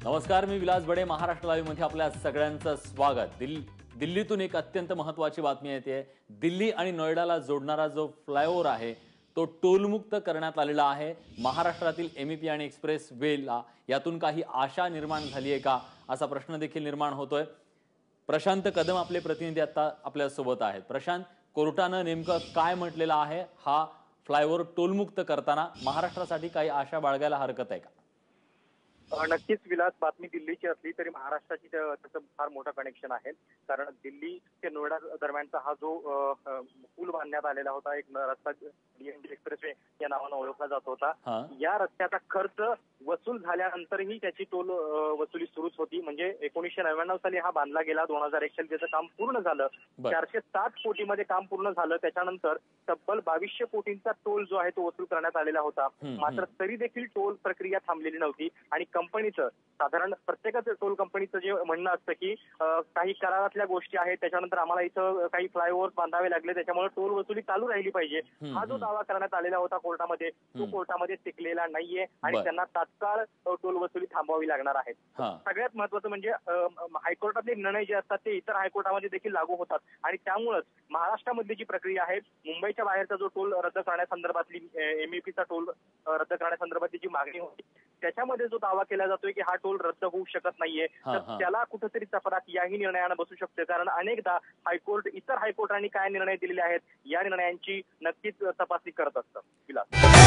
नमस्कार, मी विलास बडे. महाराष्ट्र लाईव्ह मध्ये आपल्या सगळ्यांचं स्वागत. दिल्लीतून एक अत्यंत महत्त्वाची बातमी येते. दिल्ली आणि नोएडाला जोडणारा जो फ्लायओव्हर आहे तो टोलमुक्त करण्यात आलेला आहे. महाराष्ट्रातील एमईपी आणि एक्सप्रेस वेला यातून काही आशा निर्माण झाली आहे का असा प्रश्न देखील निर्माण होतोय. प्रशांत कदम आपले प्रतिनिधी आता आपल्या सोबत आहेत. प्रशांत, कोर्टानं नेमकं काय म्हटलेलं आहे? हा फ्लायओव्हर टोलमुक्त करताना महाराष्ट्रासाठी काही आशा बाळगायला हरकत आहे का? नक्कीच विलास, बातमी दिल्लीची असली तरी महाराष्ट्राची त्याचं फार मोठं कनेक्शन आहे. कारण दिल्ली ते नोएडा दरम्यानचा हा जो पूल बांधण्यात आलेला होता, एक रस्ता डीएनडी एक्सप्रेसवे या नावानं ओळखला जात होता, या रस्त्याचा खर्च वसूल झाल्यानंतरही त्याची टोल वसुली सुरूच होती. म्हणजे 1999 साली हा बांधला गेला, 2001 साली त्याचं काम पूर्ण झालं, 407 कोटीमध्ये काम पूर्ण झालं. त्याच्यानंतर तब्बल 2200 कोटींचा टोल जो आहे तो वसूल करण्यात आलेला होता. मात्र तरी देखील टोल प्रक्रिया थांबलेली नव्हती आणि कंपनीचं साधारण प्रत्येकाचं टोल कंपनीचं जे म्हणणं असतं की काही करारातल्या गोष्टी आहेत, त्याच्यानंतर आम्हाला इथं काही फ्लायओव्हर बांधावे लागले, त्याच्यामुळे टोल वसुली चालू राहिली पाहिजे, हा जो दावा करण्यात आलेला होता कोर्टामध्ये, तो कोर्टामध्ये टिकलेला नाहीये आणि त्यांना तात्काळ टोल वसुली थांबवावी लागणार आहे. सगळ्यात महत्वाचं म्हणजे हायकोर्टातले निर्णय जे असतात ते इतर हायकोर्टामध्ये देखील लागू होतात आणि त्यामुळेच महाराष्ट्रामधली जी प्रक्रिया आहे, मुंबईच्या बाहेरचा जो टोल रद्द करण्यासंदर्भातली एमईपीचा टोल रद्द करण्यासंदर्भातली जी मागणी होती, त्याच्यामध्ये जो दावा केला जातोय की हा टोल रद्द होऊ शकत नाहीये, तर त्याला कुठेतरी चपराक याही निर्णयानं बसू शकते. कारण अनेकदा हायकोर्ट इतर हायकोर्टांनी काय निर्णय दिलेले आहेत या निर्णयांची नक्कीच तपासणी करत असतं. विलास.